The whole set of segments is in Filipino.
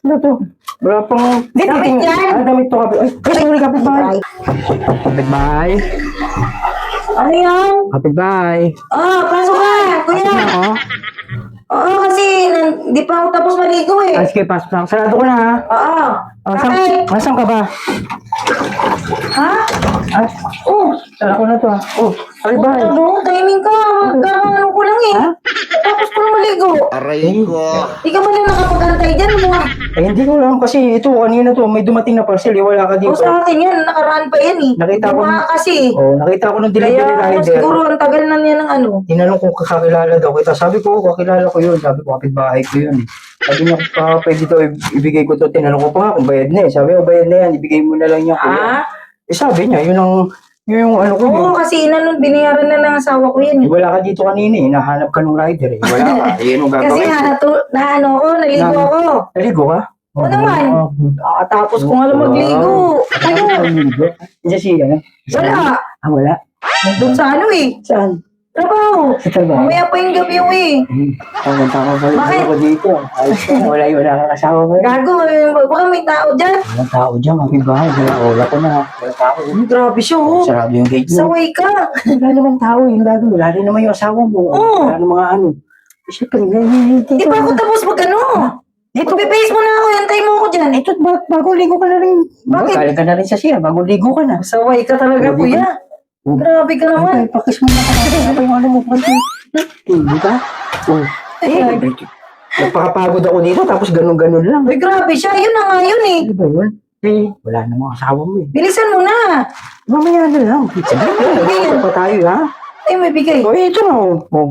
Ano to? Wala pang... Damit yan. Damit to. Ay, sorry, kapitbahay. Kapitbahay. Ano yan? Kapitbahay. Oh, pasok ka, kuya. Pasok na ako. Oo, kasi di pa ako tapos maligo eh. Ah, sige, pasok na. Sarado ko na, ha? Oo. Bakit? Nasaan ka ba? Ha? Ah, sarado ko na to, ha? Oh, kapitbahay. Ano? Timing ka. Magkakaano ko lang eh. Ha? Tapos ko na maligo. Aray ko. Di ka man lang nakapag-antay dyan mo. Eh, hindi ko alam kasi ito, kanina to, may dumating na parcel, eh, wala ka O dito. sa akin yan, nakaraan pa yan eh. Nakita ko. Wala kasi. Oh, nakita ko ng Kaya delivery rider. siguro ang tagal na niya ng ano. Tinanong ko kakilala daw kita. Sabi ko, kakilala ko yun. Sabi ko, kapitbahay ko yun. Sabi niya, pwede daw ibigay ko to. Tinanong ko pa nga kung bayad na eh. Sabi ko, bayad na yan. Ibigay mo na lang niya. Ah? Eh sabi niya, yun yung ano ko Oo, yun. kasi binayaran na ng asawa ko yan Eh, eh. wala ka dito kanina eh. Nahanap ka ng rider eh. Wala ka. Eh, yun ang Kasi gagawin. ano ko, naligo Na- ako. Naligo ka? Oo naman. Tapos ko nga lang magligo. Ano? Diyan siya, ano? Wala. Ah, wala? Nandun sa ano eh. Saan? Trabaho. Sa trabaho? Mamaya pa yung gabi yung eh. Pumunta ka ba? Bakit? Ako dito. Ayos ka. Wala ka kasama ba? Gago, baka may tao dyan. Walang tao dyan. Kapitbahay. Wala ko na. Wala tao. Grabe siya oh. Sarado yung gate mo. Saway ka. Wala naman tao yung gagawin. Wala rin naman yung asawa mo. Oo. Wala naman mga ano. Siyempre, Di pa ako tapos mag ano. Dito. Magbe-base mo na ako, antay mo ako dyan. Ito, bagong ligo ka na rin. Bakit? Galing ka na rin sa siya. Bagong ligo ka na. Saway ka talaga, Grabe kuya. Oh. Grabe ka naman. Ay, pakis mo na ka. Ano ba yung ano mo? Hindi ba? Oh. Eh, Nagpakapagod ako dito tapos ganun-ganun lang. Uy, grabe siya. Yun na nga yun eh. Ano ba yun? Eh, wala namang asawa mo eh. Bilisan mo na. Mamaya na lang. Sige, pa tayo ha? Ay, may bigay. O, ito na. Oh.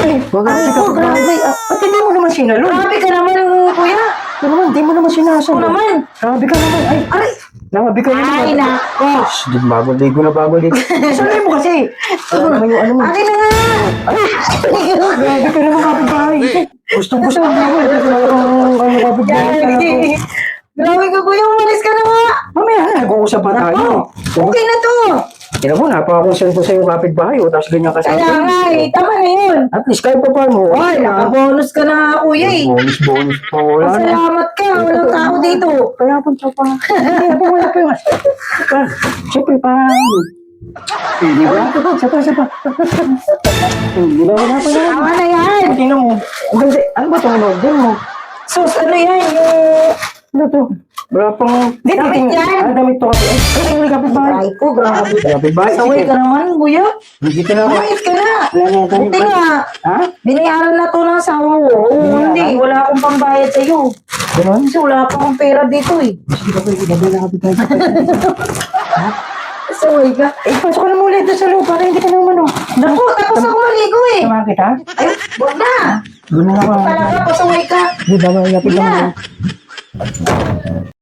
Ay, wag Ay, ka oh, grabe. Ba't hindi mo naman sinalo? Grabe ka naman, kuya. Ito naman, hindi mo naman sinasalo. Ako naman. Grabe ka naman. Ay, Ay, namabi ka naman. ay, nako. Bagong ligo na bagong ligo. Sanay mo kasi. Ano naman yung ano mo? Akin na nga. Grabe ka naman kapitbahay. Gusto mo mo. Ito na ang kapitbahay. Grabe ka, kuya. Umalis ka na nga. Mamaya na, nag-uusap pa tayo. Okay na to. Kaya mo, napaka-concern ko sa iyo kapitbahay. O, tapos ganyan ka sa Kaya nga eh. Tama na yun. At least kahit pa paano. Ay, nakabonus ka na nga, kuya eh. Bonus pa. Wala na. Salamat ka. Walang tao dito. Kaya punta pa. Hindi, ako wala pa yung siyempre pa. Hindi ba? Sapa. Hindi ba? Wala pa yan. Tama na yan. Tingnan mo. Ang ganda. Ano ba itong order mo? Sus, ano yan? Yung... Ano to? Wala pang... Damit yan. Damit to kasi. Ay, sorry, kapitbahay. Ay ko, grabe. Kapitbahay. Saway ka naman, kuya. Dito na ako. Umayos ka na. Wala na tayo. Buti nga. Ha? Binayaran na to ng asawa ko. Oo, hindi. Wala akong pambayad sa'yo. Ganon? Kasi wala pa akong pera dito eh. Sige, kapitbahay. Kapitbahay. Saway ka. Eh, pasok ka na muna dito sa loob para hindi ka naman o. Naku, tapos ako maligo eh. Sama kita? Ay, wag na. Doon na ako. Talaga, pasaway ka. Di ba, kapitbahay?